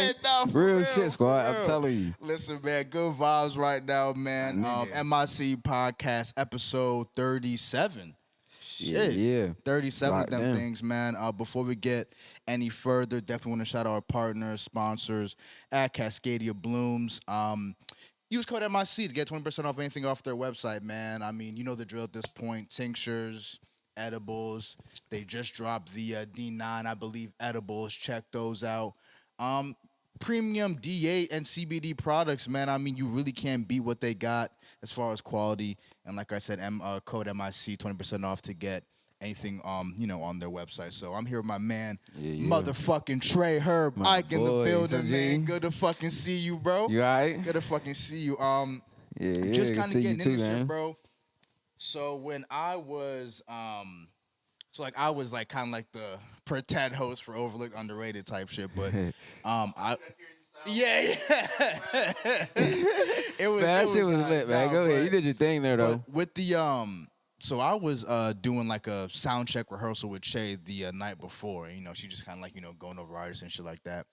saying? Nah, Real shit, squad. real. I'm telling you. Listen, man, good vibes right now, man. MIC podcast episode 37. Shit. Yeah. 37 of Locked them in. things, man. Before we get any further, definitely want to shout out our partners, sponsors at Cascadia Blooms. Use code MIC to get 20% off anything off their website, man. I mean, you know the drill at this point. Tinctures, edibles. They just dropped the D9, I believe, edibles. Check those out. Premium D8 and CBD products, man. I mean, you really can't beat what they got as far as quality. And like I said, code MIC 20% off to get anything on their website. So I'm here with my man, motherfucking TreyHerb, Ike in the building, man. Good to fucking see you, bro. You alright? Good to fucking see you. Yeah, just good kind to of see you getting too, into man. shit, bro. So when I was I was like kind of like the pretend host for Overlooked Underrated type shit, but yeah. It was, Man, that it shit was lit, man. nah, Go ahead. but- You did your thing there, though. But with the so I was doing like a sound check rehearsal with Shay the night before. You know, she just kind of like going over artists and shit like that.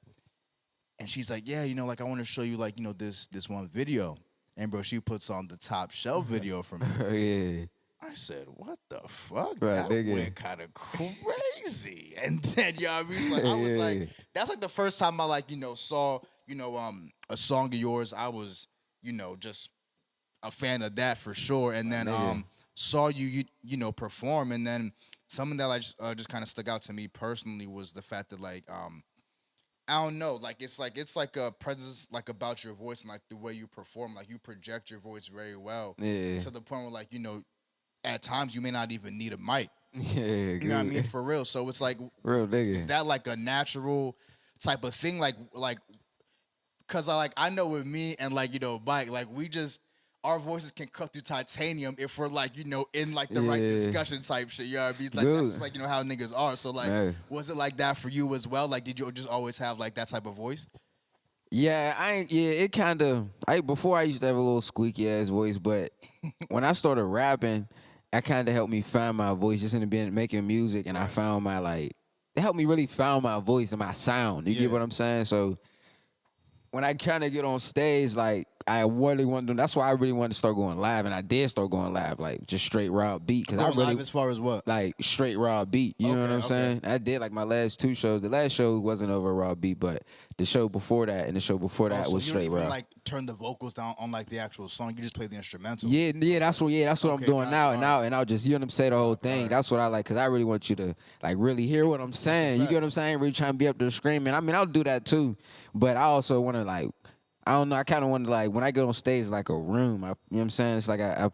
And she's like, yeah, like I want to show you like this one video. And bro, she puts on the Top Shelf video for me. Yeah. I said, what the fuck? Right, that nigga. went kind of crazy. And then, I mean, I was like, that's like the first time I like, saw, a song of yours. I was, just a fan of that for sure. And then saw you perform. And then something that just kind of stuck out to me personally was the fact that like, I don't know, like it's like a presence like about your voice and like the way you perform, like you project your voice very well. Yeah. To the point where like, at times you may not even need a mic. Yeah, You know what I mean? For real. So it's like, real nigga. is that like a natural type of thing? Like, cause I know with me and like, Mike, like we just, our voices can cut through titanium if we're like, in like the right discussion type shit. You know what I mean? Like that's just like, how niggas are. So like, was it like that for you as well? Like, did you just always have like that type of voice? Yeah, it kind of, before I used to have a little squeaky ass voice, but when I started rapping, that kind of helped me find my voice just in the making music, and I found my it helped me really find my voice and my sound. You get what I'm saying? So when I kind of get on stage, like I really wanted to, that's why I really wanted to start going live, and I did start going live, like just straight raw beat. Cause I really live as far as what? Like straight raw beat. You know what I'm saying? I did like my last 2 shows. The last show wasn't over raw beat, but the show before that and the show before that was straight raw. Like turn the vocals down on like the actual song. You just play the instrumental. Yeah, that's what I'm doing now. And I'll just, say the whole thing. That's what I like, cause I really want you to like really hear what I'm saying. You get what I'm saying? Really trying to be up there screaming. I mean, I'll do that too, but I also want to like, I don't know. I kind of want to like when I get on stage like a room. You know what I'm saying? It's like I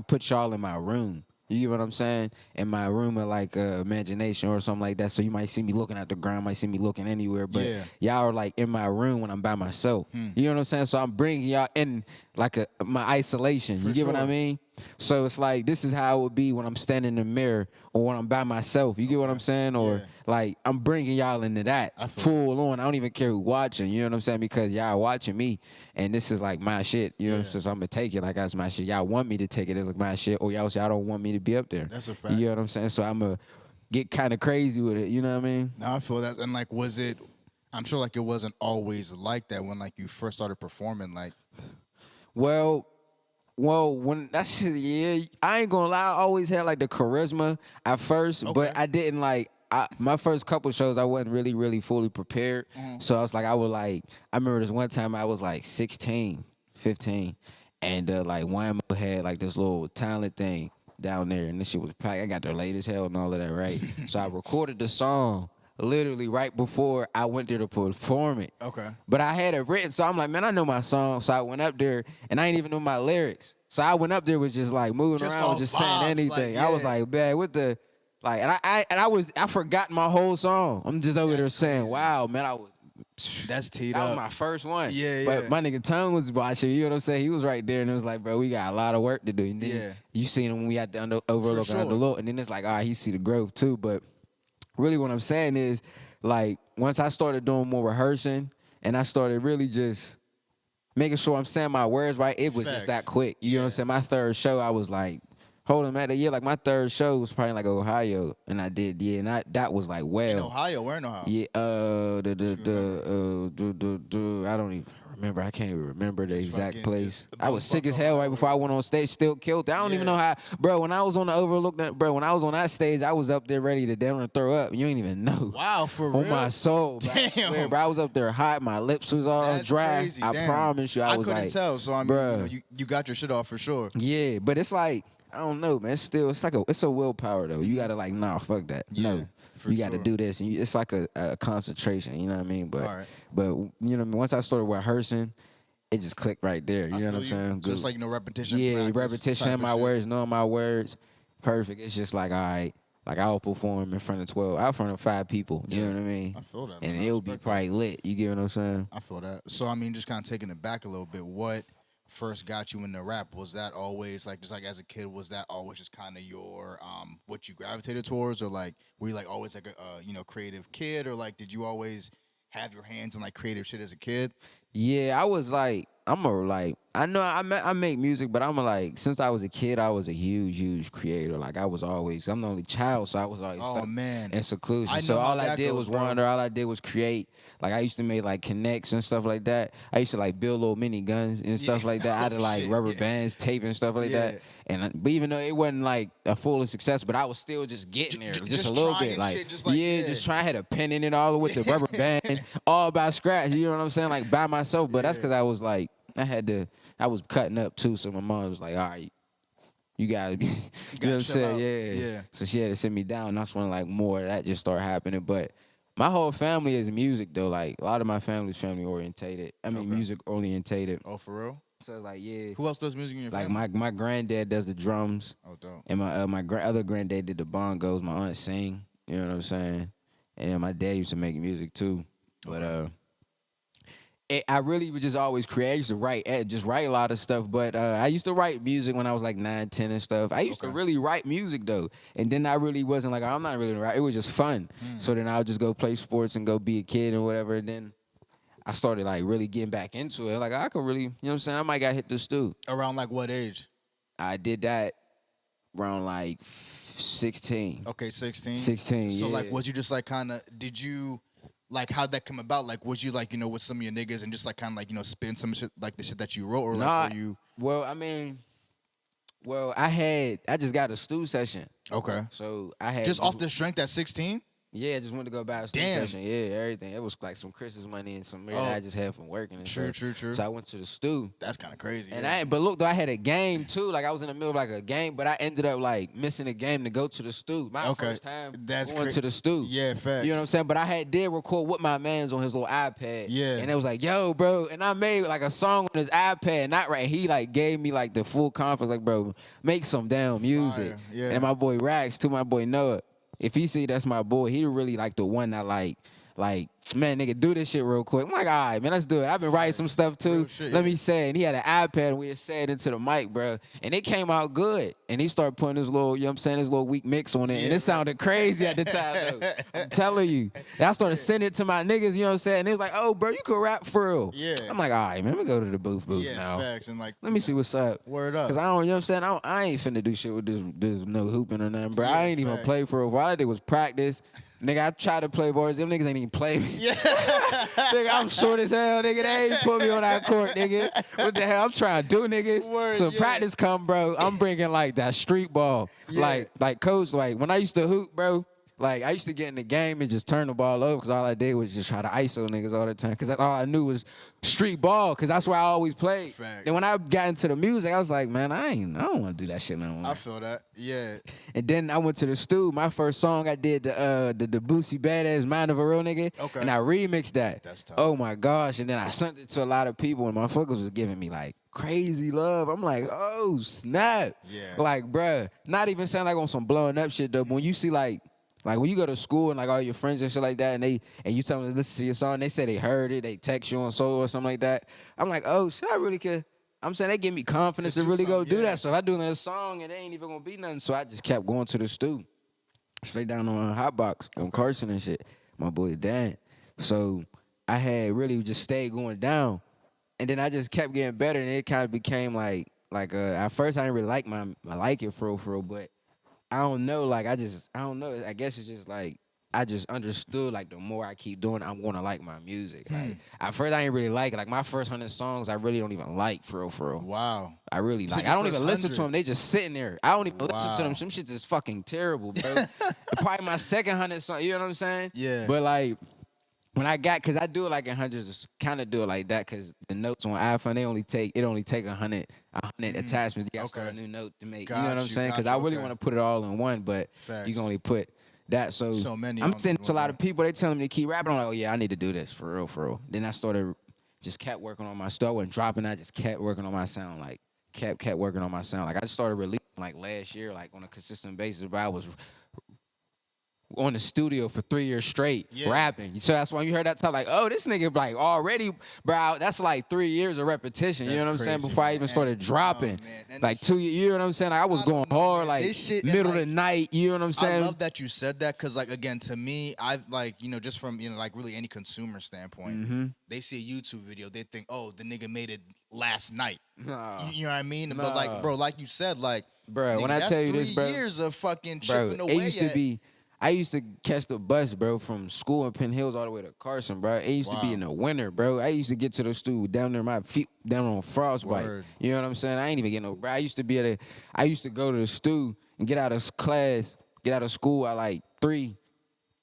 put y'all in my room. You get what I'm saying? In my room of like imagination or something like that. So you might see me looking at the ground, might see me looking anywhere, but y'all are like in my room when I'm by myself. You know what I'm saying? So I'm bringing y'all in like my isolation. You get what I mean? So it's like this is how it would be when I'm standing in the mirror or when I'm by myself. You get what I'm saying? Or like I'm bringing y'all into that full on. I don't even care who watching. You know what I'm saying? Because y'all watching me, and this is like my shit. You know what I'm saying? So I'm gonna take it like that's my shit. Y'all want me to take it as like my shit, or y'all don't want me to be up there. That's a fact. You know what I'm saying? So I'm gonna get kind of crazy with it. You know what I mean? No, I feel that. And like, was it? I'm sure like it wasn't always like that when like you first started performing. Like, well, when that shit, I ain't gonna lie, I always had like the charisma at first, but I didn't like. My first couple shows, I wasn't really fully prepared. So I was like, I remember this one time I was like 16, 15, and like YMO had like this little talent thing down there, and this shit was packed. I got there late as hell and all of that, right? So I recorded the song literally right before I went there to perform it. Okay. But I had it written, so I'm like, man, I know my song. So I went up there, and I ain't even know my lyrics. So I went up there with just like moving around, just saying anything. I was like, man, what the... Like, and I forgot my whole song. I'm just over there saying, wow, man, that's teed that up. was my first one. Yeah. But my nigga Tone was watching, you know what I'm saying? He was right there, and it was like, bro, we got a lot of work to do. And then you seen him when we had the Overlook Underlook, and then it's like, all right, he see the growth too. But really what I'm saying is, like, once I started doing more rehearsing, and I started really just making sure I'm saying my words right, it was just that quick. You know what I'm saying? My third show, I was like, hold on, man. The year like my third show was probably like Ohio, and I did and that was like In Ohio, where in Ohio? Yeah, I don't even remember. I can't even remember the exact place. I was sick as hell right before I went on stage. Still killed it. I don't even know how, bro. When I was on the Overlook, bro. When I was on that stage, I was up there ready to down and throw up. You ain't even know. Wow, for real. On my soul, bro. Damn. I swear, bro. I was up there hot. My lips was all That's dry. crazy. I Damn. promise you, I was couldn't like, tell. So I mean, bro. You got your shit off for sure. Yeah, but it's like I don't know, man. It's a willpower though. You gotta like, nah, fuck that. Yeah, No. for You got to sure. do this, and it's like a concentration. You know what I mean? But All right. but you know, once I started rehearsing, it just clicked right there. You know what I'm saying? So it's like repetition. Yeah, practice repetition type in of my shit. words, knowing my words, perfect. It's just like all right, like I'll perform in front of 12, out in front of 5 people. You Yeah, know what I mean? I feel that, and man. I it'll be respect probably lit. You get what I'm saying? I feel that. So I mean, just kind of taking it back a little bit. What first got you into rap? Was that always like just like as a kid? Was that always just kind of your what you gravitated towards, or like were you like always like a creative kid, or like did you always have your hands in like creative shit as a kid? Yeah, I was like, I know I make music, but since I was a kid, I was a huge creator. Like I'm the only child, so I was always Oh, stuck man. in seclusion. I know So how all I that did goes, was bro. wander. All I did was create. Like I used to make like connects and stuff like that. I used to like build little mini guns and stuff Yeah. like that out of Oh, like shit, rubber yeah. bands, tape and stuff like Yeah. that. But even though it wasn't like a full success, but I was still just getting there, just a little trying bit, like, shit, just like, yeah. just trying. I had a pen in it all with the rubber band, all by scratch. You know what I'm saying? Like by myself. But that's Yeah. because I was like, I was cutting up too. So my mom was like, all right, you gotta be, you know what I'm chill saying? out. Yeah. Yeah. So she had to sit me down. That's when like more of that just started happening. But my whole family is music though. Like a lot of my family's family orientated. I mean, Okay. music orientated. Oh, for real? So it's like, yeah. Who else does music in your Like family? my granddad does the drums, Oh, dope. and my other granddad did the bongos. My aunt sing. You know what I'm saying? And then my dad used to make music too. But I really would just always create. I used to write a lot of stuff. But I used to write music when I was like 9, 10 and stuff. I used to really write music though. And then I really wasn't like, I'm not really right. It was just fun. So then I would just go play sports and go be a kid and whatever. And then I started like really getting back into it. Like I could really, you know what I'm saying? I might got hit the stew. Around like what age? I did that around like 16. Okay, 16. 16, So yeah. like, was you just like kind of? Did you like how'd that come about? Like, was you like with some of your niggas and just like kind of like spin some shit like the shit that you wrote, or like Nah, were you? well, I mean, I just got a stew session. Okay. So I had Just off the strength at 16? Yeah, just went to go buy a stew Damn. session. Yeah, everything. It was like some Christmas money and some money that I just had from working and True, stuff. true. So I went to the stew. That's kind of crazy. And but look, though, I had a game too. Like I was in the middle of like a game, but I ended up like missing a game to go to the stew. My first time going to the stew. Yeah, facts. You know what I'm saying? But I did record with my man's on his little iPad. Yeah. And it was like, yo, bro. And I made like a song on his iPad, not right. He like gave me like the full confidence, like, bro, make some damn music. Fire, yeah. And my boy Rax, too, my boy Noah. If he see that's my boy, he really like the one that like, man, nigga, do this shit real quick. I'm like, all right, man, let's do it. I've been writing some stuff too. Real shit, Let yeah. me say it. And he had an iPad and we had said into the mic, bro. And it came out good. And he started putting his little, you know what I'm saying, his little weak mix on it. And it sounded crazy at the time, though. I'm telling you. And I started sending it to my niggas, you know what I'm saying? And they was like, oh, bro, you could rap for real. Yeah. I'm like, all right, man, let me go to the booth Yeah, now. facts and like. Let me see what's up. Word up. Cause I don't, you know what I'm saying? I ain't finna do shit with this no hooping or nothing, bro. Yeah, I ain't even facts. play for it. All I did was practice. Nigga, I tried to play boards. Them niggas ain't even play me. Yeah. Nigga, I'm short as hell, nigga. They ain't put me on that court, nigga. What the hell I'm trying to do, niggas? Word, So yeah. practice come, bro. I'm bringing like that street ball. Yeah. Like coach, like when I used to hoop, bro, like I used to get in the game and just turn the ball over because all I did was just try to ISO niggas all the time because that's all I knew was street ball because that's where I always played. Facts. Then when I got into the music, I was like, man, I don't want to do that shit no more. I feel that. Yeah. And then I went to the stew. My first song I did the Boosie Badass Mind of a Real Nigga. Okay. And I remixed that. That's tough. Oh my gosh. And then I sent it to a lot of people and motherfuckers was giving me like crazy love. I'm like, oh snap. Yeah. Like, bruh, not even saying like on some blowing up shit though. But when you see like when you go to school and like all your friends and shit like that, and you tell them to listen to your song, they say they heard it, they text you on solo or something like that. I'm like, oh shit, I really could. I'm saying they give me confidence Just to do really go something, do yeah. that. So if I do another song and it ain't even gonna be nothing, so I just kept going to the stew, straight down on Hotbox on Carson and shit. My boy Dan. So I had really just stayed going down, and then I just kept getting better, and it kind of became like like at first I didn't really like it for real, but I don't know, like I don't know. I guess it's just like I just understood like the more I keep doing it, I'm gonna like my music. Like at first I didn't really like it. Like my first 100 songs I really don't even like for real. Wow. I really like. I don't even listen to them. They just sitting there. I don't even listen to them. Some shit's just fucking terrible, bro. Probably my second 100 song. You know what I'm saying? Yeah. But like when I got, cause I do it like in hundreds, kind of do it like that, cause the notes on iPhone it only take 100 attachments. You got to start a new note to make. You know what I'm saying? Cause I really want to put it all in one, but you can only put that. So many. I'm sending to a lot of people. They telling me to keep rapping. I'm like, oh yeah, I need to do this for real. Then I started, just kept working on my stuff. I wasn't dropping. I just kept working on my sound. Like kept working on my sound. Like I just started releasing like last year, like on a consistent basis. But I was on the studio for 3 years straight rapping. So that's why you heard that talk like, oh, this nigga like already, bro, that's like 3 years of repetition. You know what I'm saying? Before I even started dropping. Like 2 years, you know what I'm saying? Like, I was going hard, like middle of the night, you know what I'm saying? I love that you said that because like, again, to me, I like, you know, just from, you know, like really any consumer standpoint, they see a YouTube video, they think, oh, the nigga made it last night. Nah. You know what I mean? Nah. But like, bro, like you said, like, bro, nigga, when I tell you this, bro. 3 years of fucking chipping away. It used to be, I used to catch the bus, bro, from school in Penn Hills all the way to Carson, bro. It used to be in the winter, bro. I used to get to the stool down there, my feet down on frostbite. You know what I'm saying? I ain't even get no, bro. I used to go to the stool and get out of class, get out of school at like 3.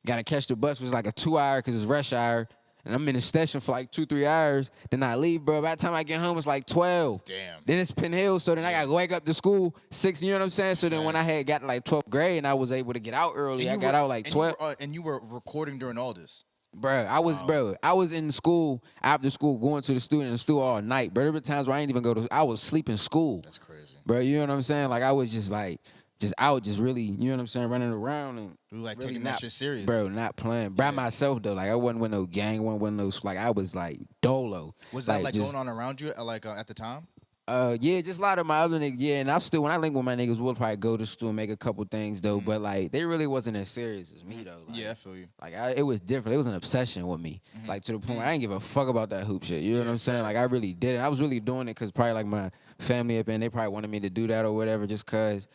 Gotta catch the bus, it was like a 2 hour because it's rush hour. And I'm in the station for like 2-3 hours. Then I leave, bro. By the time I get home, it's like 12. Damn. Then it's Penn Hill, so then I got to wake up to school 6, you know what I'm saying? So then when I had got to like 12th grade and I was able to get out early, I got out like 12. And you were recording during all this? Bro, I was in school, after school, going to the studio in the studio all night. Bro, there were times where I didn't even go to, I was sleeping school. That's crazy. Bro, you know what I'm saying? Like I was just like, just out, just really, you know what I'm saying, running around and you like really taking that shit serious, bro. Not playing by myself though. Like I wasn't with no gang, wasn't with no like I was like dolo. Was that like just, going on around you like at the time? Yeah, just a lot of my other niggas. Yeah, and I still when I link with my niggas, we'll probably go to school and make a couple things though. But like they really wasn't as serious as me though. Like, yeah, I feel you. Like it was different. It was an obsession with me. Like to the point where I didn't give a fuck about that hoop shit. You know what I'm saying? Like I really did it. I was really doing it because probably like my family up and they probably wanted me to do that or whatever, just cause.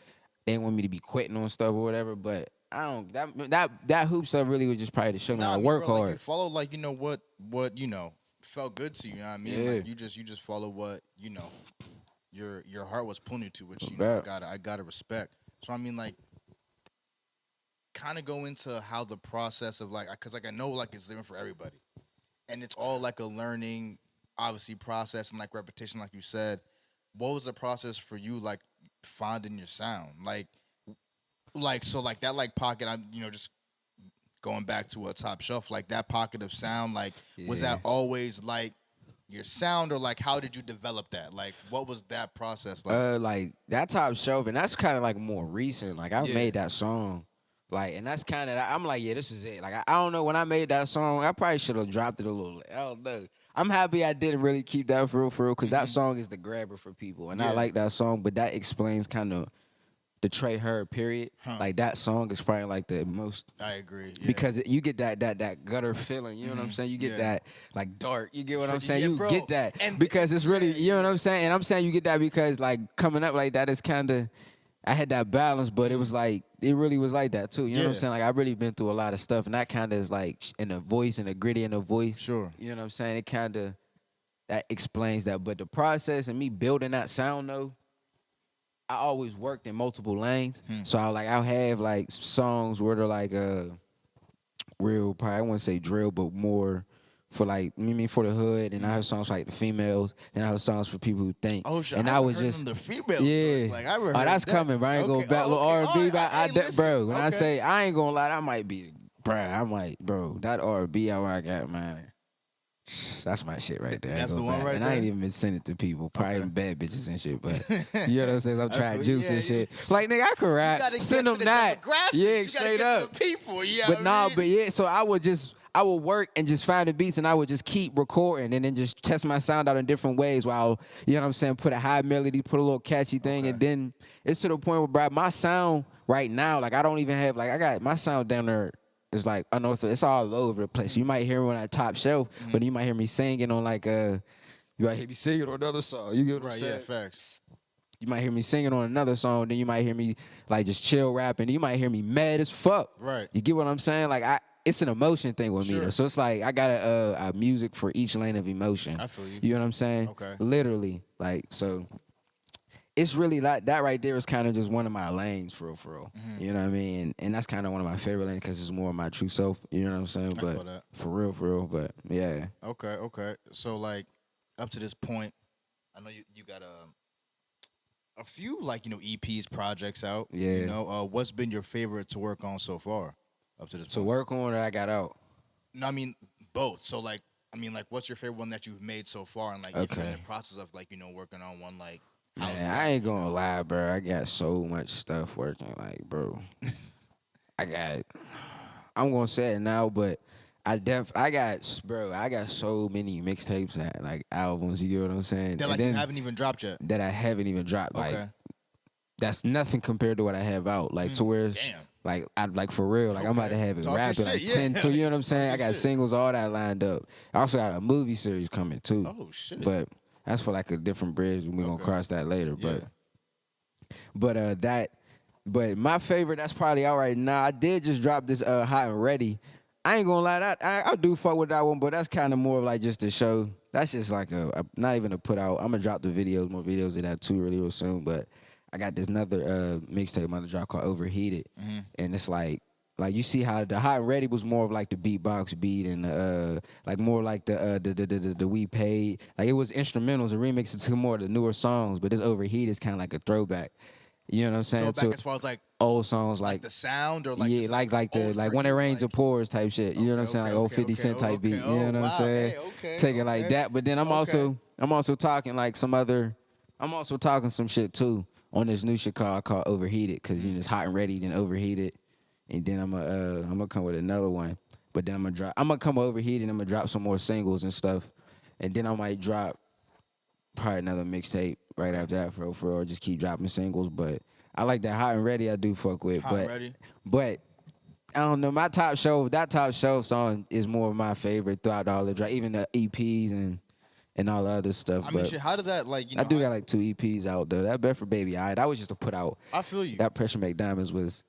They didn't want me to be quitting on stuff or whatever, but I don't. That hoop stuff really was just probably to show me how to work hard. Like you followed like you know what you know felt good to you. You know what I mean? Yeah. Like you just follow what you know your heart was pulling you to, which you know I gotta respect. So I mean like, kind of go into how the process of like, cause like I know like it's different for everybody, and it's all like a learning, obviously process and like repetition, like you said. What was the process for you like? Finding your sound so like that like pocket, I'm you know just going back to a top shelf, like that pocket of sound, like was that always like your sound, or like how did you develop that? Like what was that process like? Like that top shelf, and that's kind of like more recent. Like I made that song, like, and that's kind of I'm like, yeah, this is it. Like I don't know, when I made that song, I probably should have dropped it a little. I don't know. I'm happy I didn't really keep that for real, because that song is the grabber for people. And I like that song, but that explains kind of the TreyHerb period. Like, that song is probably like the most. I agree. Yeah. Because you get that gutter feeling, you know what I'm saying? You get that, like, dark. You get what I'm saying? You get that. And because it's really, you know what I'm saying? And I'm saying you get that because, like, coming up like that is kind of, I had that balance, but it was like, it really was like that too. You know what I'm saying? Like I've really been through a lot of stuff, and that kind of is like in the voice and the gritty in the voice. Sure. You know what I'm saying? It kind of, that explains that. But the process and me building that sound though, I always worked in multiple lanes. So I'll have like songs where they're like real, probably I wouldn't say drill, but more for like for the hood, and I have songs for like the females, and I have songs for people who think. Oh shit! And I was just the females. Yeah. Like I heard that's that. coming, bro. I ain't gonna back little R&B, bro. When I say I ain't gonna lie, that might be, bro. That R&B I got, man. That's my shit right there. That's the one right there. And I ain't even been sending it to people, probably bad bitches and shit. But you know what I'm saying? I'm trying juice and shit. Like nigga, I could rap. Send them that. Yeah, straight up. People, yeah. So I would work and just find the beats, and I would just keep recording and then just test my sound out in different ways while, you know what I'm saying, put a high melody, put a little catchy thing, and then it's to the point where, bro, my sound right now, like I don't even have, like I got my sound down there. It's like unorthodox. It's all over the place. You might hear me on that top shelf, but you might hear me singing on like you might hear me singing on another song. You get what I'm saying? Yeah, facts. You might hear me singing on another song, then you might hear me like just chill rapping. You might hear me mad as fuck. Right. You get what I'm saying? Like it's an emotion thing with me. Sure. Though. So it's like I got a music for each lane of emotion. I feel you. You know what I'm saying? Okay. Literally, like so. It's really like that right there is kind of just one of my lanes for real, for real. Mm-hmm. You know what I mean? And that's kind of one of my favorite lanes because it's more of my true self. You know what I'm saying? I But feel that. for real. But yeah. Okay. So like up to this point, I know you got a few like EPs projects out. Yeah. What's been your favorite to work on so far up to this To point? work on that I got out. No, I mean both. So like what's your favorite one that you've made so far, and like if you're in the process of like working on one, like how's Man, that, I ain't gonna lie, bro. I got so much stuff working, like, bro. I'm gonna say it now, but I got so many mixtapes and like albums. You get what I'm saying? that like you haven't even dropped yet. That I haven't even dropped. Okay. Like that's nothing compared to what I have out. Like to where, Damn. like I like for real. Like I'm about to have it Talk your rapping like shit, 10. yeah. So you know what I'm saying? I Talk your got shit. singles, all that lined up. I also got a movie series coming too. Oh shit. But that's for like a different bridge. We're gonna cross that later. Yeah. But my favorite, that's probably out right now. I did just drop this Hot and Ready. I ain't gonna lie, that I do fuck with that one, but that's kind of more of like just a show. That's just like a not even a put out. I'm gonna drop the videos, more videos of that too really real soon. But I got this another mixtape I'm gonna drop called Overheated, and it's like you see how the Hot and Ready was more of like the beatbox beat and like more like the We Paid, like it was instrumentals and remixes to more of the newer songs. But this Overheated is kind of like a throwback. You know what I'm saying? Throwback as far as like old songs like the sound or like yeah, just, like the old like for when it you, rains like, it pours type shit. You know what I'm saying? Like old 50 Cent type beat. You know what I'm wow, saying? hey, okay, Take it like okay. that. But then I'm also talking like I'm also talking some shit too on this new shit called Overheated, because it's Hot and Ready, then Overheated, and then I'm gonna come with another one. But then I'm gonna come Overheated and I'm gonna drop some more singles and stuff, and then I might drop probably another mixtape right after that for real, or just keep dropping singles. But I like that Hot and Ready I do fuck with. Hot and Ready. But I don't know, that top shelf song is more of my favorite throughout all the drive, even the EPs and all the other stuff. I mean, but shit, how did that like I do got like 2 EPs out though. That Bet for Baby I that was just to put out. I feel you. That Pressure Make Diamonds was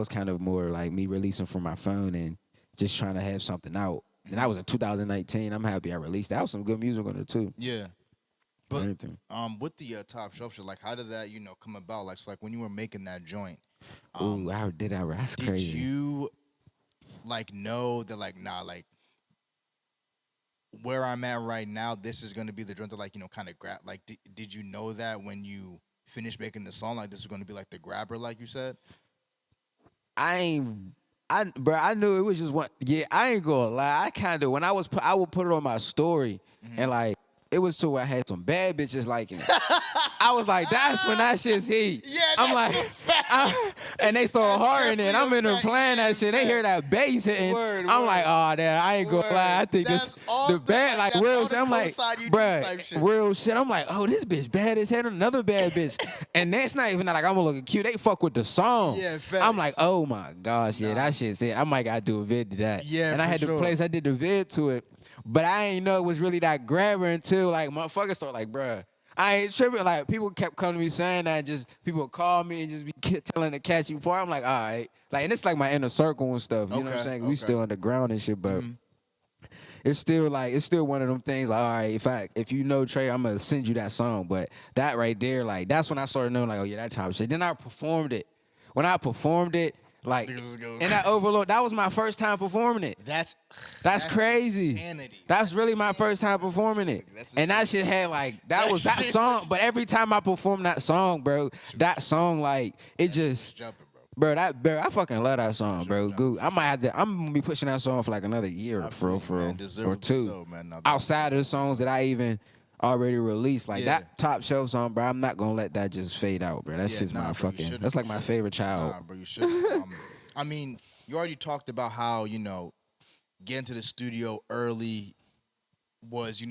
kind of more like me releasing from my phone and just trying to have something out. And that was in 2019. I'm happy I released that. That was some good music on it too. Yeah. But Anything. with the top shelf shit, like how did that come about? Like so, like when you were making that joint, Ooh, that's did crazy. you like know that like nah, like where I'm at right now, this is gonna be the joint that like kind of grab. Like did you know that when you finished making the song, like this is gonna be like the grabber, like you said? I knew it was just one. Yeah, I ain't gonna lie. I kind of I would put it on my story and like it was to where I had some bad bitches liking it. I was like, that's when that shit's heat. Yeah, I'm that's like, a fact. and they start harding it. definitely I'm a in there fact. playing Yeah, that shit. They hear that bass hitting. Word, I'm word. like, oh, damn, I ain't gonna Word. lie. I think That's this all the the- bad, like that's real all shit. the I'm like, cosign you need type bruh, shit. real shit. I'm like, oh, this bitch bad as hell. Another bad bitch, and that's not even like I'm gonna look cute. They fuck with the song. Yeah, facts. I'm like, oh my gosh, yeah, Nah. that shit's it. I might gotta do a vid to that. Yeah, and I for had sure. the place. I did the vid to it, but I ain't know it was really that grabber until like motherfuckers start like, bruh. I ain't tripping. Like people kept coming to me saying that. Just people would call me and just be telling the catchy part. I'm like, all right. Like, and it's like my inner circle and stuff. You know what I'm Okay, saying? okay. We still underground and shit, but it's still one of them things. Like, all right, if you know Trey, I'm gonna send you that song. But that right there, like, that's when I started knowing, like, oh yeah, that type of shit. Then I performed it. When I performed it, like, Niggas go- and that Overload, that was my first time performing it. That's crazy. insanity. That's really my first time performing it. That's And that shit had like that was that song. But every time I perform that song, bro, that song like it just jumping, bro. I fucking love that song, bro. Goo. I'm gonna be pushing that song for like another year, for real, man. or Deservedly two. so, man. No, Outside of the songs that I even already released, like Yeah. that top shelf song, bro. I'm not gonna let that just fade out, bro. That's Yeah, just nah, my bro, you fucking. shouldn't, That's like you my shouldn't. favorite child. Nah, bro, you should. I mean, you already talked about how getting to the studio early was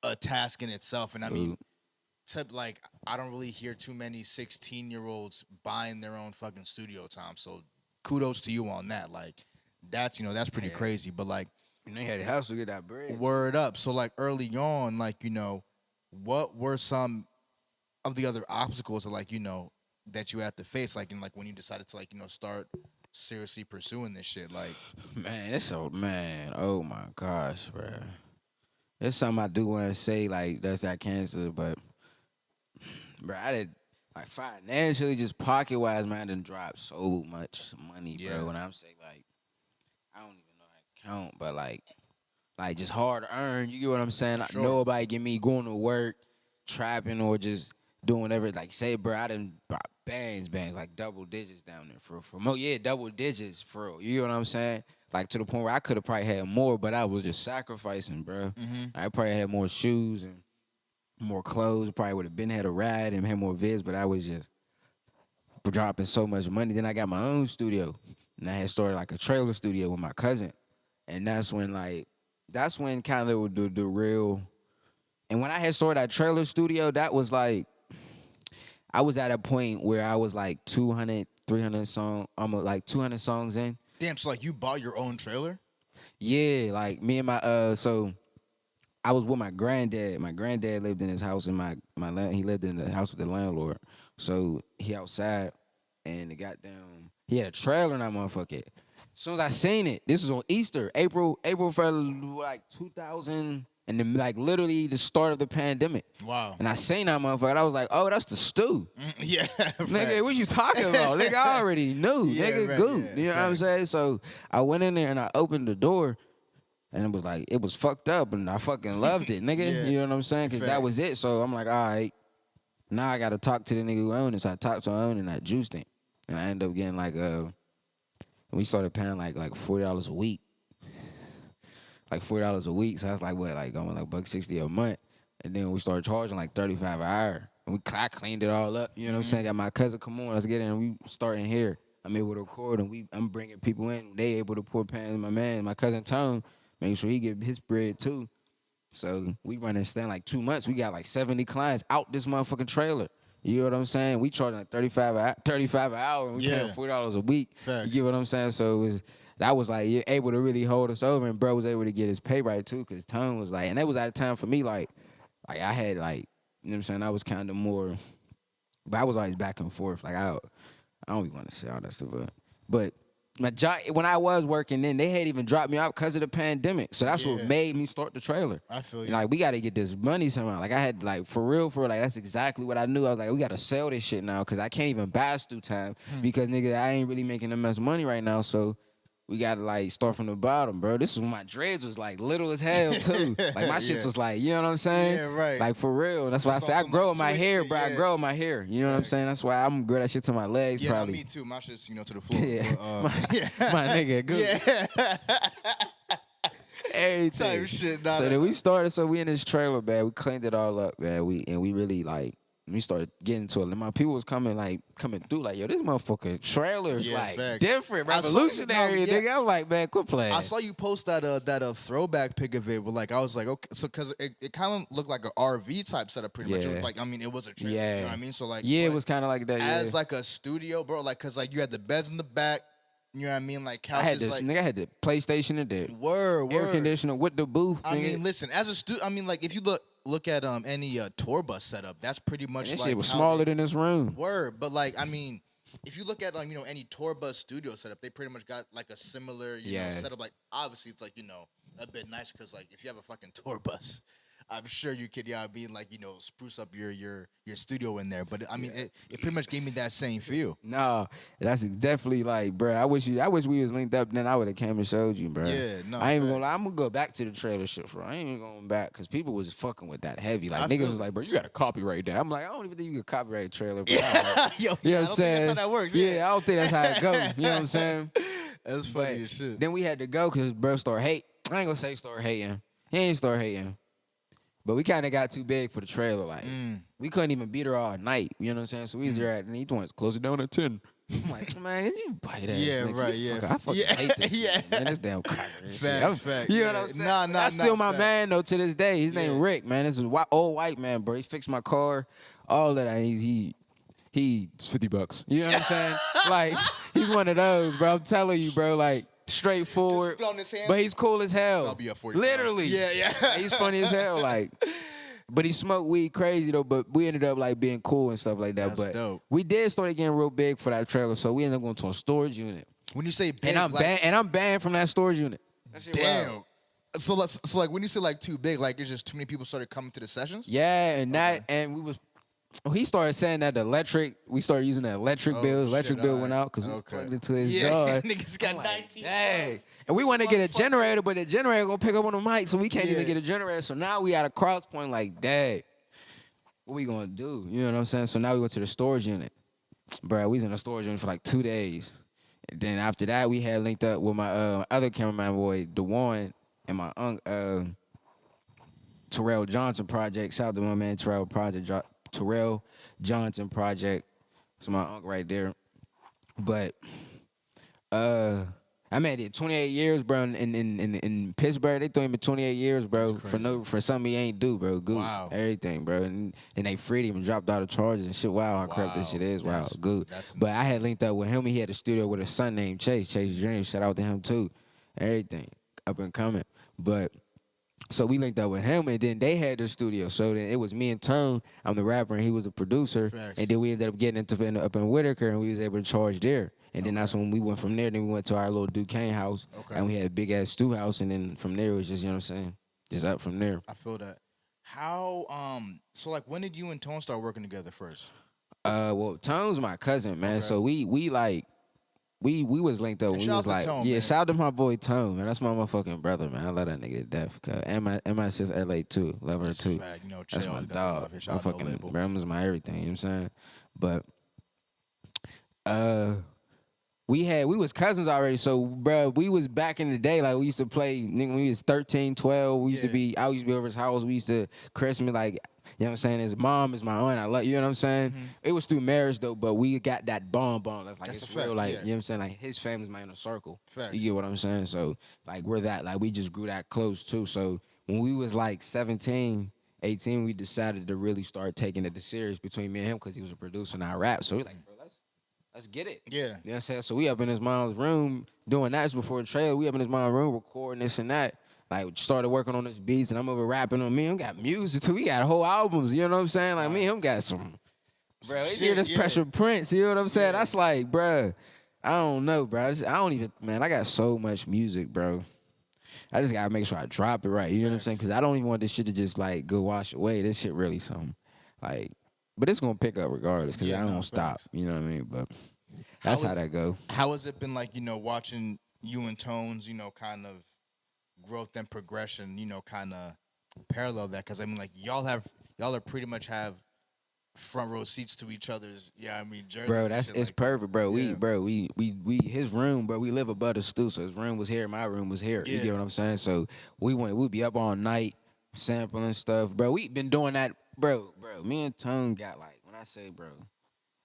a task in itself, and I mean, like I don't really hear too many 16-year-olds buying their own fucking studio time. So kudos to you on that. Like that's that's pretty crazy. But like And they had to hustle to get that bread. word up. So like early on, like what were some of the other obstacles that like that you have to face like when you decided to like start seriously pursuing this shit like Man, it's so man. Oh my gosh, bro. It's something I do want to say like that's that cancer, but bro, I did like financially, just pocket wise, man, I done dropped so much money, bro. When I'm saying like, I don't even know how to count, but like just hard earned. You get what I'm saying? Like, Sure. nobody get me going to work, trapping or just doing whatever. Like say, bro, I done brought bangs, like double digits down there for more. Yeah, double digits for real. You get what I'm saying? Like to the point where I could have probably had more, but I was just sacrificing, bro. I probably had more shoes and more clothes. Probably would have been had a ride and had more vids, but I was just dropping so much money. Then I got my own studio, and I had started like a trailer studio with my cousin, and that's when kind of the real. And when I had started that trailer studio, that was like I was at a point where I was like 200, 300 songs, almost like 200 songs in. Damn, so like you bought your own trailer? Yeah, like me and my so I was with my granddad. My granddad lived in his house, and he lived in the house with the landlord. So he outside, and the goddamn he had a trailer in that motherfucker. As soon as I seen it, this was on Easter, April for like 2000, and then like literally the start of the pandemic. Wow. And I seen that motherfucker, and I was like, oh, that's the stew. Yeah. Nigga, what you talking about? Nigga, I already knew. Yeah, Nigga, right, goop. yeah, You know what I'm saying? So I went in there and I opened the door. And it was like, it was fucked up, and I fucking loved it, nigga. Yeah. You know what I'm saying? Because that was it. So I'm like, all right, now I got to talk to the nigga who owned it. So I talked to him, and I juiced him. And I ended up getting like, we started paying like $40 a week. Like $40 a week. So that's like what, like going like $160 a month. And then we started charging like $35 an hour. And I cleaned it all up. You know what I'm saying? Got my cousin, come on, let's get in. We starting here. I'm able to record, and I'm bringing people in. They able to pour pans. My cousin Tone, make sure he get his bread too. So we running stand like 2 months. We got like 70 clients out this motherfucking trailer. You know what I'm saying? We charging like $35 an hour, and we paying $40 a week. Facts. You get what I'm saying? So that was like you're able to really hold us over, and bro was able to get his pay right too, because Tone was like, and that was at a time for me like I had like, you know what I'm saying? I was kind of more, but I was always back and forth. Like I don't even want to say all that stuff, but my job, when I was working then, they had even dropped me out because of the pandemic. So that's what made me start the trailer. I feel you. Like, we got to get this money somehow. Like, I had, like, for real, like, that's exactly what I knew. I was like, we got to sell this shit now because I can't even buy Stu time because, nigga, I ain't really making that much money right now. So we got to, like, start from the bottom, bro. This is when my dreads was, like, little as hell, too. Like, my shit was, like, you know what I'm saying? Yeah, right. Like, for real. That's why I say I grow my hair, bro. I grow my hair. You know what I'm saying? That's why I'm going to grow that shit to my legs, probably. Yeah, me too. My shit's, to the floor. Yeah. But, my nigga, good. Yeah. Everything. Type shit. So then we started, so we in this trailer, man. We cleaned it all up, man. We really, like, we started getting to it. And my people was coming through, like, yo, this motherfucker trailer is like facts. different, revolutionary, nigga. I'm like, man, quit playing. I saw you post that throwback pic of it, but like I was like, okay, so because it kind of looked like an RV type setup, pretty much. It was like, I mean, it was a trailer. Yeah. You know what I mean? So like, it was kind of like that. As like a studio, bro. Like, cause like you had the beds in the back. You know what I mean? Like couches. I had this, nigga. I had the PlayStation in there. Word. Air conditioner with the booth. I nigga. mean, listen, as a student, I mean, like if you look at any tour bus setup, that's pretty much That like shit was smaller than this room. Word, but like I mean, if you look at any tour bus studio setup, they pretty much got like a similar setup. Like obviously it's like a bit nicer because like if you have a fucking tour bus, I'm sure you could spruce up your studio in there. But I mean, it pretty much gave me that same feel. No, that's definitely like, bro. I wish we was linked up. Then I would have came and showed you, bro. Yeah, no. I ain't even gonna lie. I'm gonna go back to the trailer shit, bro. I ain't even going back because people was fucking with that heavy. Like niggas was like, bro, you got to copyright that. I'm like, I don't even think you can copyright a trailer. Bro. You know what I'm saying? That's how that works. Yeah, I don't think that's how it goes. You know what I'm saying? That's funny as shit. Then we had to go because bro started hate. I ain't gonna say start hating. He ain't start hating. But we kind of got too big for the trailer. Like, we couldn't even beat her all night. You know what I'm saying? So we was there and he wants to close it down at 10. I'm like, man, you bite ass. Yeah, nigga. right, You yeah. I fucking hate this shit, man. This damn cracker. and shit. Facts. You know what I'm saying? That's still my man, though, to this day. His name Rick, man. This is old white man, bro. He fixed my car, all of that. He's $50. You know what I'm saying? Like, he's one of those, bro. I'm telling you, bro, like, straightforward. Just on his hand. But he's cool as hell. I'll be up 40. Literally. Yeah. He's funny as hell, like. But he smoked weed crazy though. But we ended up like being cool and stuff like that. That's but dope. we did start getting real big for that trailer, so we ended up going to a storage unit. When you say big, And I'm banned from that storage unit. That shit damn. wild. So like when you say like too big, like it's just too many people started coming to the sessions. Yeah, and we was. He started saying that we started using the electric bills. Electric bill went out because we plugged into his yard. Niggas got 19. Dang. And we want to get a generator, but the generator gonna pick up on the mic, so we can't even get a generator. So now we at a cross point, like, dang, what we gonna do? You know what I'm saying? So now we went to the storage unit. Bro, we was in the storage unit for like 2 days. And then after that, we had linked up with my other cameraman boy, DeWan, and my Terrell Johnson project. Shout out to my man Terrell Johnson project. It's my uncle right there. But I man did 28 years, bro, in Pittsburgh. They threw him in 28 years, bro, for something he ain't do, bro. Good. Wow. Everything, bro. And they freed him and dropped all the charges and shit. Wow, how crap this shit is. Wow, good. But I had linked up with him. He had a studio with a son named Chase Dreams. Shout out to him too. Everything up and coming. But so we linked up with him, and then they had their studio. So then it was me and Tone. I'm the rapper, and he was a producer. Facts. And then we ended up getting into up in Whitaker, and we was able to charge there. And then that's when we went from there. Then we went to our little Duquesne house, and we had a big ass stew house. And then from there it was just, you know what I'm saying, just up from there. I feel that. How so like when did you and Tone start working together first? Well, Tone's my cousin, man. So we was linked up. Hey, We was like, Tone, yeah, man. shout out to my boy Tone, man. That's my motherfucking brother, man. I love that nigga to death. And my sis LA too, love her That's a too. fact. You know, That's Trey my always got the dog. love. Shout My out to the fucking label. Bram's my everything. You know what I'm saying? But we was cousins already, so bro, we was back in the day, like we used to play when we was 13, 12, I used to be over his house, we used to Christmas, like, you know what I'm saying, his mom is my aunt, I love, you know what I'm saying? It was through marriage though, but we got that bond, like That's it's a fact, real, like, yeah. you know what I'm saying, like his family's my inner circle. Facts. You get what I'm saying? So like we're that, like we just grew that close too. So when we was like 17, 18, we decided to really start taking it serious between me and him because he was a producer and I rap. So we like, bro, let's get it. Yeah. You know what I'm saying? So we up in his mom's room doing that before the trailer. We up in his mom's room recording this and that. Like started working on his beats and I'm over rapping on me. We got music too. We got whole albums. You know what I'm saying? Like me and him got some. Bro, they did this Pressure Prince. You know what I'm saying? That's like, bro, I don't know, bro. I don't even, man, I got so much music, bro. I just gotta make sure I drop it right. You know what I'm saying? Because I don't even want this shit to just like go wash away. This shit really something. Like, but it's gonna pick up regardless because I don't stop. You know what I mean? But that's how that go. How has it been like, you know, watching you and Tones, you know, kind of growth and progression, you know, kind of parallel that? Because I mean, like y'all are pretty much have front row seats to each other's, journeys. Bro, it's like perfect, bro. Yeah. We his room, bro. We live above the stew, so his room was here, my room was here. You get what I'm saying? So we'd be up all night sampling stuff, bro. We been doing that, bro. Me and Tone got like, when I say, bro,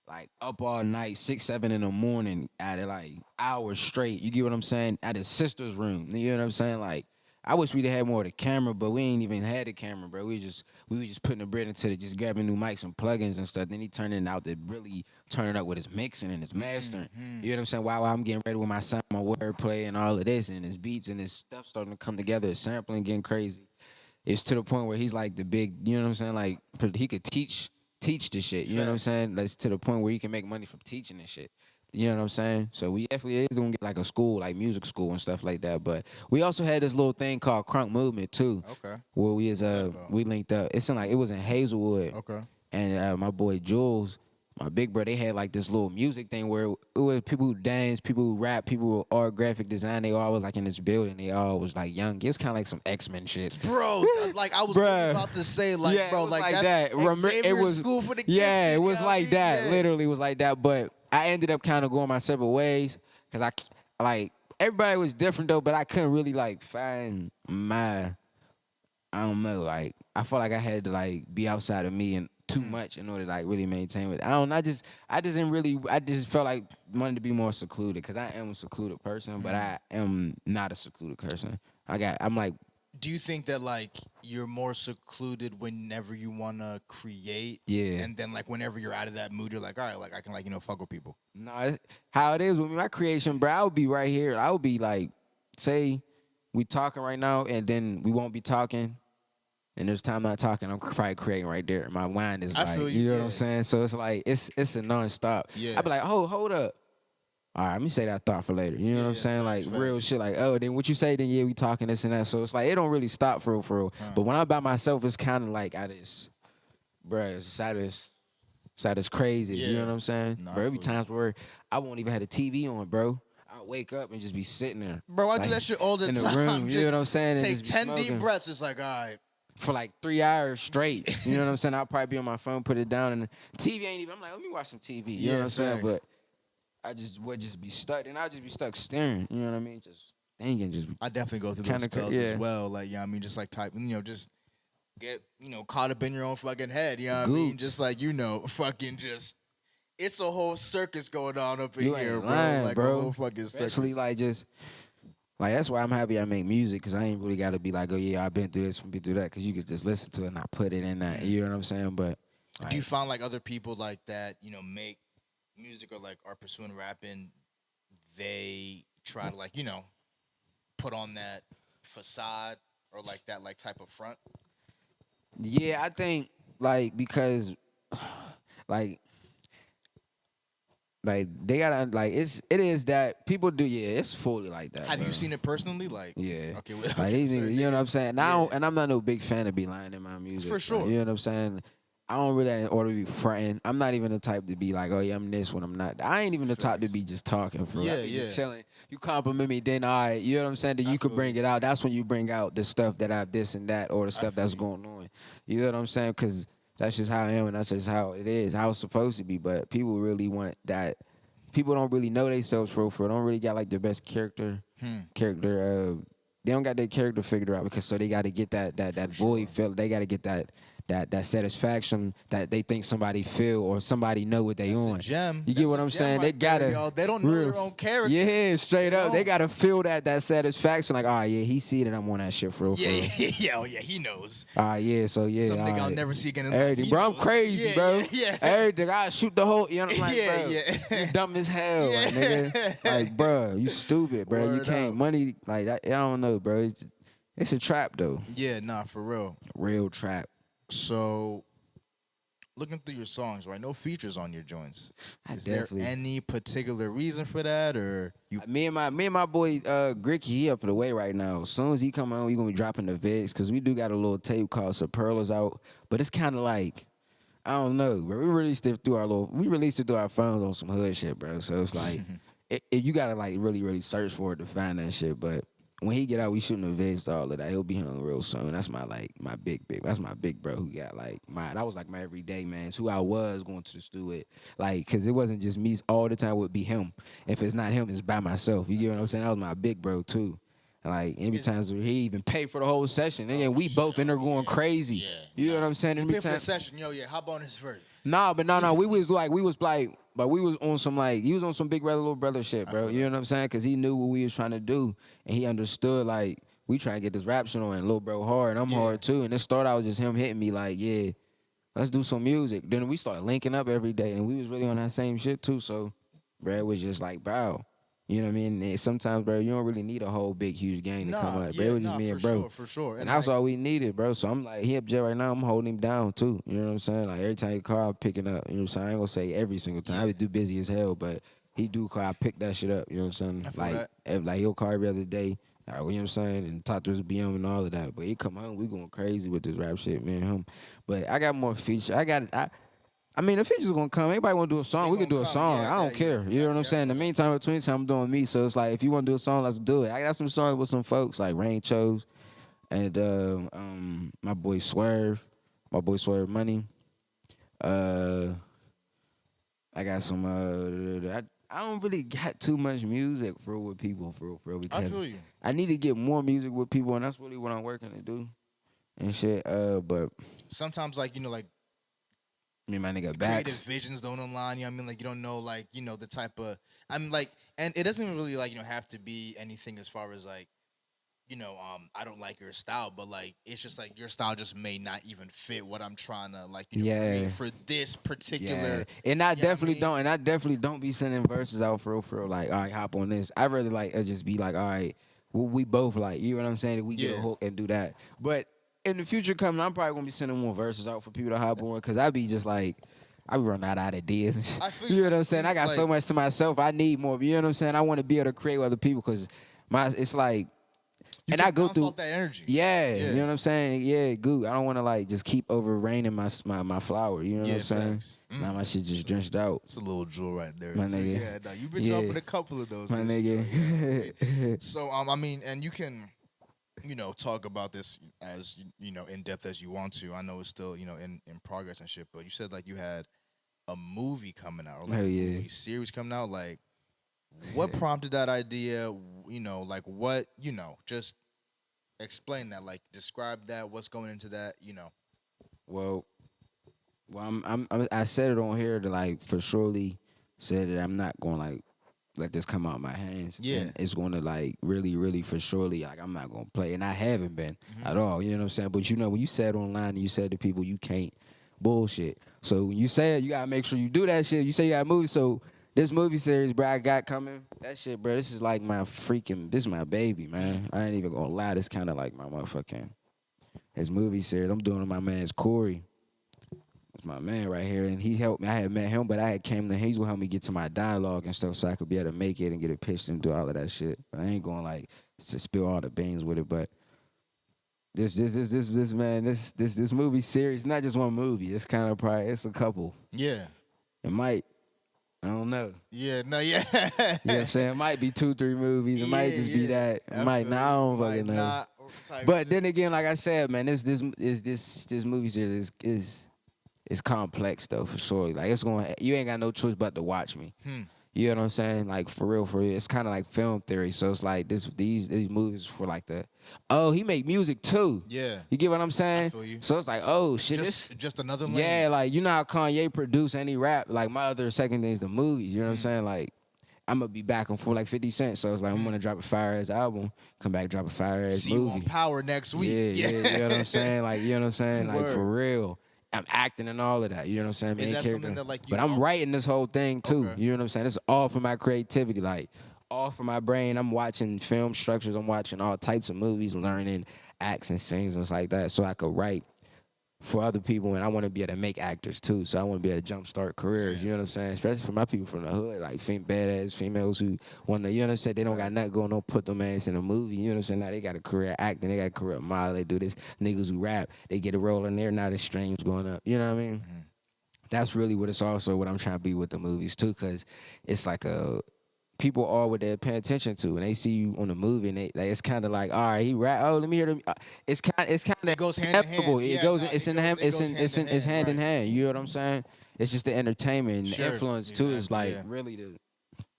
like up all night, 6, 7 in the morning, at it like hours straight. You get what I'm saying? At his sister's room. You know what I'm saying? Like, I wish we'd had more of the camera, but we ain't even had the camera, bro. We were just putting the bread into it, just grabbing new mics and plugins and stuff. Then he turned it out to really turn it up with his mixing and his mastering. You know what I'm saying? While I'm getting ready with my sound, my wordplay and all of this, and his beats and his stuff starting to come together, his sampling getting crazy. It's to the point where he's like the big, you know what I'm saying? Like, he could teach this shit. You know what I'm saying? That's to the point where he can make money from teaching this shit. You know what I'm saying? So we definitely is gonna get like a school, like music school and stuff like that. But we also had this little thing called Crunk Movement too. Okay. Where we linked up. It was in Hazelwood. Okay. And my boy Jules, my big bro, they had like this little music thing where it was people who dance, people who rap, people who art, graphic design. They all was like in this building. They all was like young. It was kind of like some X-Men shit. Bro, like I was about to say, like, yeah, bro, it was like that. It was school for the kids. Yeah, it was like that. Yeah. Literally, it was like that. But I ended up kind of going my separate ways because everybody was different though, but I couldn't really like find I don't know, like I felt like I had to like be outside of me and too much in order to like really maintain it. I just felt like wanted to be more secluded because I am a secluded person, but I am not a secluded person. I'm like. Do you think that like you're more secluded whenever you want to create? Yeah. And then like whenever you're out of that mood, you're like, all right, like I can like, you know, fuck with people. No, how it is with me, my creation, bro, I would be right here. I would be like, say we talking right now and then we won't be talking And there's time not talking, I'm probably creating right there. My mind is I like, feel you you, know what yeah. I'm saying? So it's like, it's a nonstop. Yeah. I be like, oh, hold up. All right, let me say that thought for later. You know what I'm Yeah, saying? facts, Like real facts. shit. Like, oh, then what you say? Then yeah, we talking this and that. So it's like it don't really stop for real. But when I'm by myself, it's kind of like I just, bruh, it's crazy. You Yeah. know what I'm saying? Nah, I Bro, every feel you. time where I won't even have the TV on, bro. I wake up and just be sitting there, Bro, I do like, that shit all the in the time. room. You know what I'm saying? And Take just be 10 deep smoking breaths. It's like, all right. for like 3 hours straight. You know what I'm saying? I'll probably be on my phone, put it down, and the TV ain't even. I'm like, let me watch some TV. You know what I'm saying? facts. But I just would just be stuck, and I'd just be stuck staring. You know what I mean? Just thinking, just I definitely go through those Kinda spells yeah. as well. Like, I mean, just like typing, just get, caught up in your own fucking head. You know what I mean? Goops. Just like, fucking just, it's a whole circus going on up in You here, ain't bro. lying, Like bro. a whole fucking Especially circus. like just like that's why I'm happy I make music because I ain't really got to be like, oh yeah, I've been through this, been through that. Because you could just listen to it and I put it in that. You know what I'm saying? But like, Do you find like other people like that, make music or like are pursuing rapping, they try to like, put on that facade or like that like type of front? yeah, I think like because like they gotta like it is that people do it's fully like that. Have bro. you seen it personally? Like, Yeah. okay, Like these niggas, you know what I'm saying? Now, yeah. and I'm not no big fan of be lying in my music. For like, sure. you know what I'm saying? I don't really in order to be fronting. I'm not even the type to be like, oh yeah, I'm this when I'm not. I ain't even the type to Facts. be just talking for real. I Yeah, be yeah. just chilling. You compliment me, then all right, you know what I'm saying? Then I you could feel bring you. it out. That's when you bring out the stuff that I've this and that or the stuff feel that's you. going on. You know what I'm saying? Because that's just how I am and that's just how it is, how it's supposed to be. But people really want that. People don't really know themselves for real. Don't really got like the best character. They don't got their character figured out because so they got to get that void filled. They got to get that satisfaction that they think somebody feel or somebody know what they That's a on. gem. You get That's what a I'm gem saying? They right there, gotta. y'all. They don't know their own character. Yeah, straight They up. They don't. gotta feel that satisfaction. Like, oh yeah, he see that I'm on that shit for real. Yeah, For real. yeah, oh yeah, he knows. Yeah, so yeah. Some nigga I'll alright. never see again in life. Everything, He bro. I'm knows. crazy, Yeah, bro. yeah. Everything. I shoot the whole. You know, I'm like, Yeah, bro, yeah. you dumb as hell, like, Yeah. nigga. Like, bro, you stupid, bro. You Word can't up. money like that. I don't know, bro. It's a trap though. Yeah, nah, for real. Real trap. So, looking through your songs, right? No features on your joints. Is there definitely- any particular reason for that, or you? Me and my boy Gricky, he up for the way right now. As soon as he come on, we gonna be dropping the vids because we do got a little tape called Superlas out, but it's kind of like I don't know, bro. We released it through our phones on some hood shit, bro. So it's like you gotta like really search for it to find that shit. But when he get out, we shooting the vids, all of that. He'll be home real soon. That's my big. That's my big bro who got like that was like my everyday man. It's who I was going to the stew with, like, cause it wasn't just me all the time. It would be him. If it's not him, it's by myself. You get what I'm saying? That was my big bro too. Like any times where he even paid for the whole session, and we both in there going crazy. Yeah, You know what I'm saying? You Any pay for the time- session, yo, yeah. How about his verse? Nah, but no, we was on some like, he was on some big brother, little brother shit, bro. You know what I'm saying? Cause he knew what we was trying to do, and he understood like we trying to get this rap shit on, and little bro hard, and I'm hard too. And it started out with just him hitting me like, yeah, let's do some music. Then we started linking up every day, and we was really on that same shit too. So, bro, it was just like, bro. You know what I mean? And sometimes, bro, you don't really need a whole big, huge gang to come out. Bro, it was just me and bro. For sure. And that's all we needed, bro. So I'm like, he up jail right now. I'm holding him down, too. You know what I'm saying? Like, every time he call, I'm picking up. You know what I'm saying? I ain't going to say every single time. I be too busy as hell, but he do call. I pick that shit up. You know what I'm saying? Like he'll call every other day. You know what I'm saying? And talk to his BM and all of that. But he come home, we going crazy with this rap shit, man. Him. But I got more features. I mean, the features gonna come. Anybody wanna do a song? We can do a song. I don't care. You know what I'm saying? In the meantime, between time, I'm doing me. So it's like, if you wanna do a song, let's do it. I got some songs with some folks like Rain Chose and my boy Swerve Money. I got some. I don't really got too much music with people for real because I feel you. I need to get more music with people, and that's really what I'm working to do and shit. But sometimes, like, like. Me and my nigga Creative Backs. visions don't align. You know what I mean? Like, you don't know, like, the type of. I mean, like, and it doesn't even really, like, have to be anything as far as, like, I don't like your style, but, like, it's just, like, your style just may not even fit what I'm trying to, like, create for this particular. Yeah. And I definitely don't be sending verses out for real. Like, all right, hop on this. I'd rather, like, just be like, all right, we both, like, you know what I'm saying? We get a hook and do that. But in the future coming, I'm probably gonna be sending more verses out for people to hop on because I be just like, I be running out of ideas and shit. I feel You know like what I'm saying? I got so like- much to myself. I need more. You know what I'm saying? I want to be able to create with other people because it's like, You and can I go bounce through off that energy. Yeah, you know what I'm saying? Yeah, good. I don't want to like just keep over raining my flower. You know what I'm saying? Facts. Now my shit just drenched out. It's a little jewel right there. My too. nigga. Yeah, no, you've been Yeah. dropping a couple of those. My this year, nigga. yeah. So I mean, and you can, talk about this as in depth as you want to. I know it's still in progress and shit. But you said like you had a movie coming out, or like Hell a yeah. movie series coming out. Like, what prompted that idea? Like what just explain that. Like, describe that. What's going into that? Well, I said it on here to like for surely said that I'm not gonna like let this come out of my hands. Yeah. And it's gonna like really, really for surely like I'm not gonna play, and I haven't been at all. You know what I'm saying? But when you said online and you said to people you can't bullshit. So when you say it, you gotta make sure you do that shit. You say you got a movie, so this movie series, bro, I got coming. That shit, bro, this is like this is my baby, man. I ain't even gonna lie. This kind of like my motherfucking his movie series. I'm doing it with my man's Corey. It's my man right here, and he helped me. I had met him, but I had came to him. He's gonna help me get to my dialogue and stuff, so I could be able to make it and get it pitched and do all of that shit. But I ain't going like to spill all the beans with it. But this movie series, not just one movie. It's kind of probably it's a couple. Yeah. It might. I don't know. Yeah. No. Yeah. You know what I'm saying? It might be 2-3 movies. It might just be that. It might not. I don't fucking know. But then again, like I said, man, this movie series is complex though for sure. Like you ain't got no choice but to watch me. You know what I'm saying? Like for real. It's kind of like film theory. So it's like these movies for like he make music too. Yeah. You get what I'm saying? I feel you. So it's like, oh shit, just another lane. yeah, like you know how Kanye produced any rap. Like my other second thing is the movie. You know what I'm saying? Like I'm gonna be back and forth like 50 Cent. So it's like I'm gonna drop a fire ass album, come back drop a fire ass See movie. you on Power next week. Yeah, you know what I'm saying? Like you know what I'm saying? Like Word. for real. I'm acting and all of that. You know what I'm saying? Is Main that character. something that, like, you but I'm know? writing this whole thing too. Okay. You know what I'm saying? This is all for my creativity. Like all for my brain. I'm watching film structures. I'm watching all types of movies, learning acts and scenes and stuff like that, so I could write for other people. And I want to be able to make actors too. So I want to be able to jumpstart careers. You know what I'm saying? Especially for my people from the hood, like badass females who want to. You know what I'm saying? They don't got nothing going on. Put them ass in a movie. You know what I'm saying? Now they got a career acting. They got a career model. They do this. Niggas who rap, they get a role in there. Now the streams going up. You know what I mean? That's really what it's also what I'm trying to be with the movies too, because it's like people are what they're paying attention to, and they see you on the movie, and it's kind of like, all right, he rap. Oh, let me hear them. It's kind of It goes hand in hand. It Yeah, goes. nah, It's it in goes- hand. it It's goes in. hand It's in in. It's hand, hand in right. hand. You know what I'm saying? It's just the entertainment and the Sure, influence too. Is exactly, like yeah. really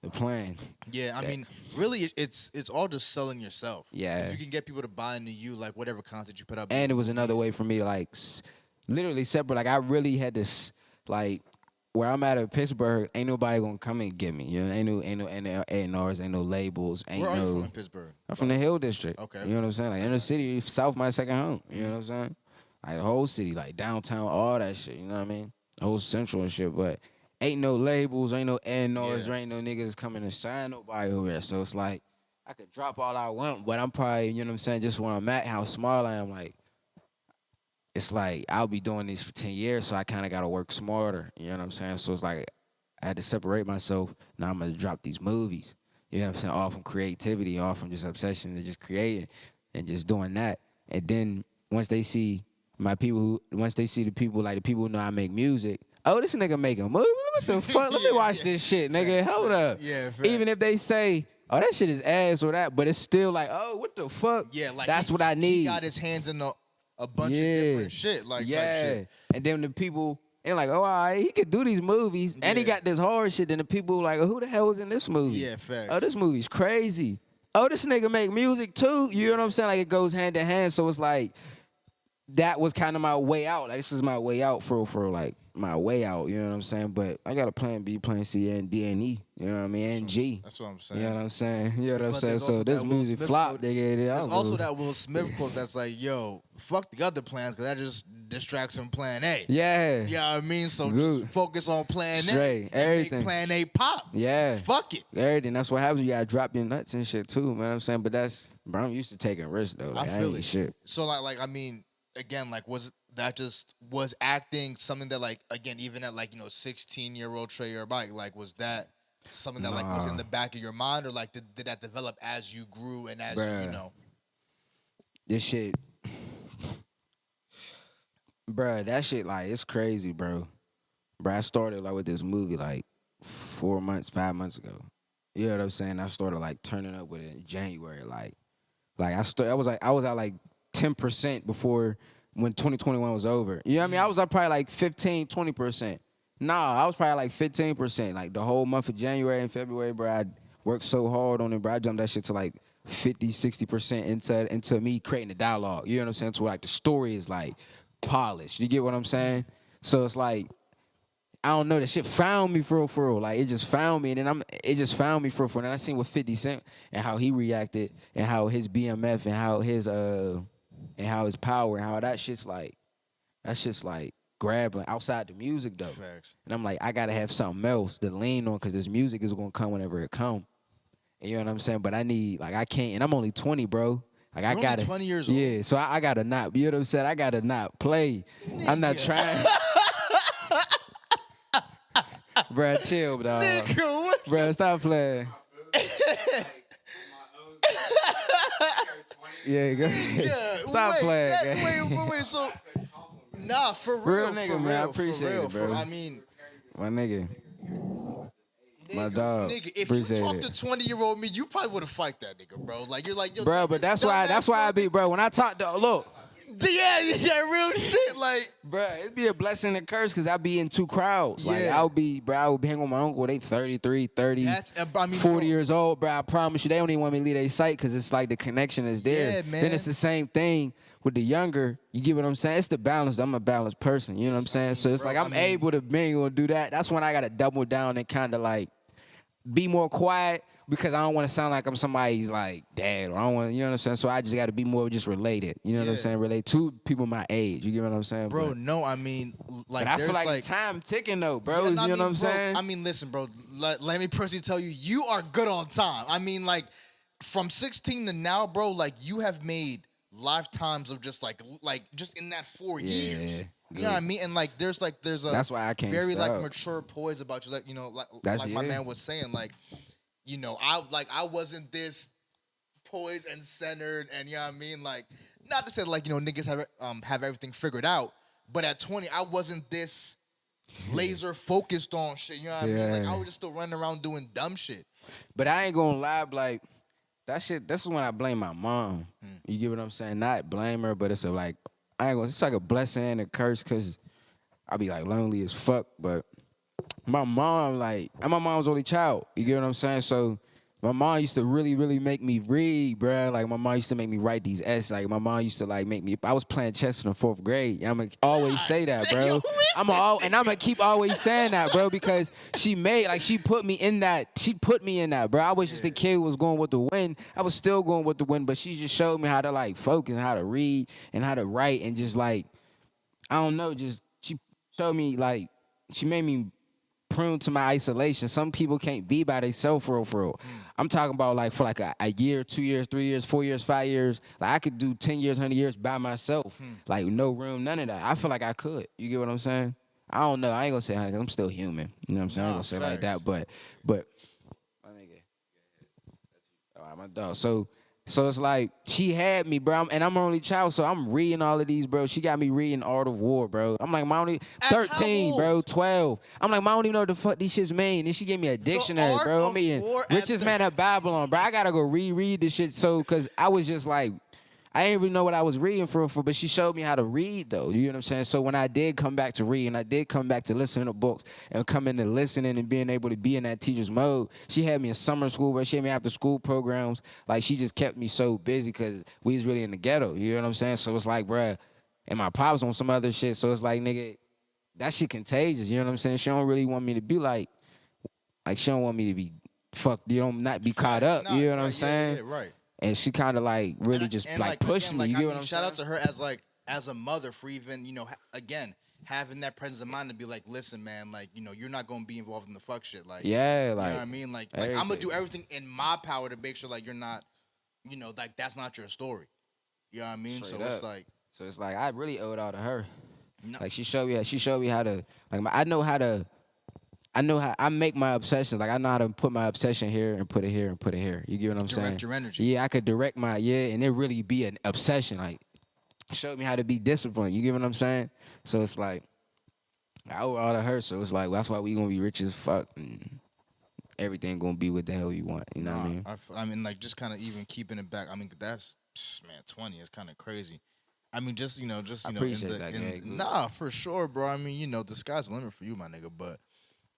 the plan. Yeah, I mean, really, it's all just selling yourself. Yeah. If you can get people to buy into you, like whatever content you put up. And it was another way for me to like literally separate. Like I really had this like where I'm at in Pittsburgh, ain't nobody gonna come and get me. You know, ain't no A&Rs, ain't no labels, ain't Where are no. you from in Pittsburgh? I'm from the Hill District. Okay. You know what I'm saying? Like inner city, South my second home. You know what I'm saying? Like the whole city, like downtown, all that shit. You know what I mean? The whole central and shit. But ain't no labels, ain't no A&Rs, Yeah. ain't no niggas coming to sign nobody over there. So it's like I could drop all I want, but I'm probably, you know what I'm saying, just where I'm at, how small I am, like it's like I'll be doing this for 10 years, so I kind of got to work smarter. You know what I'm saying? So it's like I had to separate myself. Now I'm going to drop these movies. You know what I'm saying? All from creativity, all from just obsession to just creating and just doing that. And then once they see once they see the people who know I make music, oh, this nigga making a movie? What the fuck? Let me watch this shit, nigga. Hold up. Yeah, fact. Even if they say, oh, that shit is ass or that, but it's still like, oh, what the fuck? Yeah, like that's what I need. He got his hands in a bunch of different shit, like type shit. And then the people and like, oh, all right, he could do these movies, and he Yeah. got this hard shit. Then the people like, oh, who the hell was in this movie? Yeah, facts. Oh, this movie's crazy. Oh, this nigga make music too. You know what I'm saying? Like it goes hand in hand. So it's like that was kind of my way out. Like this is my way out for like my way out. You know what I'm saying? But I got a plan B, plan C, and D and E. You know what I mean? And G. That's what I'm saying. You know what I'm saying? You know what I'm But saying? there's So also this that Will music Smith flop, quote- nigga. I There's don't also know. that Will Smith quote that's like, yo, fuck the other plans, because that just distracts from plan A. Yeah. You know what I mean? So Good. just focus on plan Straight. A. And Everything. make plan A pop. Yeah. Fuck it. Everything. That's what happens. You gotta drop your nuts and shit too, man. I'm saying, but bro, I'm used to taking risks though. Like, I feel ain't it. shit. So like I mean, again, like, was acting something that, like, again, even at, like, 16-year-old TreyHerb, like, was that something that, like, was in Nah, the back of your mind, or like did that develop as you grew and as you bruh. know? This shit, bruh. That shit, like, it's crazy, bro. Bruh, I started like with this movie like 4 months, 5 months ago. You know what I'm saying? I started like turning up with it in January. Like I was at like 10% before when 2021 was over. You know what I mean? I was at probably like 15, 20%. Nah, I was probably like 15%. Like the whole month of January and February, bro, I worked so hard on it, bro. I jumped that shit to like 50, 60% into me creating the dialogue. You know what I'm saying? To where like the story is like polished. You get what I'm saying? So it's like I don't know, that shit found me for real. Like it just found me, and then it just found me for real. And then I seen with 50 Cent and how he reacted, and how his BMF, and how his power, and how that shit's like grabbing outside the music though. Facts. And I'm like, I gotta have something else to lean on, because this music is gonna come whenever it come. And you know what I'm saying? But I need, like, I can't, and I'm only 20, bro. Like I You're gotta, only 20 years old. yeah. So I gotta not. You know what I'm saying? I gotta not play. I'm not trying. Bruh, chill, dog. Nigga, what? Bruh, stop playing. Yeah, go ahead. Yeah, Stop playing. Wait. So, nah, for real, Real nigga, for man. I real, appreciate for real. it, bro. I mean, My nigga. My dog. Nigga, if Appreciate you talked it. to 20-year-old me, you probably would have fight that nigga, bro. Like you're like, yo, Bro, but that's why I be, bro. When I talk to, look, yeah, real shit. Like, bro, it'd be a blessing and a curse, because I be in two crowds. Like, Yeah. I would be hanging with my uncle. They 33, 30, That's, I mean, 40 bro. years old, bro. I promise you, they don't even want me to leave their site, because it's like the connection is there. Yeah, man. Then it's the same thing with the younger. You get what I'm saying? It's the balance. I'm a balanced person. You know what I'm saying? So it's bro, like I'm able to be able to do that. That's when I got to double down and kind of like be more quiet, because I don't want to sound like I'm somebody's like dad, or I don't want, you know what I'm saying? So I just got to be more just related. You know what I'm Yeah. saying? Relate to people my age. You get what I'm saying? bro, But, no, I mean, like, I there's feel like time ticking though, bro. Yeah, You no, know what I'm bro, saying? I mean, listen, bro. Let me personally tell you, you are good on time. I mean, like, from 16 to now, bro, like, you have made lifetimes of just like just in that 4 years. You know what I mean? And like, there's a That's why I can't very like stop. mature poise about you. Like, That's like my yeah. man was saying, like, I wasn't this poised and centered, and you know what I mean? Like, not to say like, niggas have everything figured out, but at 20, I wasn't this laser focused on shit. You know what I mean? Like, I was just still running around doing dumb shit. But I ain't gonna lie, like that shit. That's when I blame my mom. You get what I'm saying? Not blame her, but it's like I ain't gonna. It's like a blessing and a curse, because I be like lonely as fuck. But my mom, like, and my mom's only child. You get what I'm saying? So my mom used to really, really make me read, bruh. Like, my mom used to make me write these essays. Like, my mom used to, like, make me. I was playing chess in the 4th grade. I'm going to always say that, bro. I'm going to keep always saying that, bro, because she put me in that. She put me in that, bro. I was just a kid who was going with the wind. I was still going with the wind, but she just showed me how to, like, focus and how to read and how to write, and just, like, I don't know, just she showed me, like, she made me prone to my isolation. Some people can't be by themselves for real. I'm talking about like for like a year, 2 years, 3 years, 4 years, 5 years. Like I could do 10 years, 100 years by myself. Like no room, none of that. I feel like I could. You get what I'm saying? I don't know. I ain't gonna say 100 'cause I'm still human. You know what I'm saying? I ain't gonna say like that. But my nigga. All right, my dog. So it's like she had me, bro, and I'm her only child, so I'm reading all of these, bro. She got me reading Art of War, bro. I'm like, my only 13, bro, 12. I'm like, I don't even know what the fuck these shits mean. And she gave me a dictionary, bro. I'm reading Richest Man at Babylon, bro. I gotta go reread this shit, cause I was just like, I didn't even know what I was reading for, but she showed me how to read, though. You know what I'm saying? So when I did come back to read, and I did come back to listening to books, and come into listening and being able to be in that teacher's mode, she had me in summer school, but she had me after school programs. Like, she just kept me so busy because we was really in the ghetto. You know what I'm saying? So it's like, bruh, and my pops on some other shit. So it's like, nigga, that shit contagious. You know what I'm saying? She don't really want me to be like she don't want me to be fucked. You don't not be caught up. You know what I'm saying? Yeah, right. And she kind of like really just like pushed me. You get what I'm saying? Shout out to her as a mother for even, again, having that presence of mind to be like, listen, man, like, you're not gonna be involved in the fuck shit. Like, yeah, like, you know what I mean? Like I'm gonna do everything in my power to make sure like you're not, like that's not your story. You know what I mean? Straight so up. it's like So it's like I really owed all to her. No. Like she showed me how to like I know how to I know how I make my obsession. Like I know how to put my obsession here and put it here and put it here. You get what I'm saying? Direct your energy. Yeah, I could direct and it really be an obsession. Like showed me how to be disciplined. You get what I'm saying? So it's like I owe all to her. So it's like that's why we gonna be rich as fuck and everything gonna be what the hell you want. You know what I mean? I mean, like, just kind of even keeping it back. I mean, that's, man, 20 is kind of crazy. I mean, just, I appreciate that, nah, for sure, bro. I mean, the sky's the limit for you, my nigga. But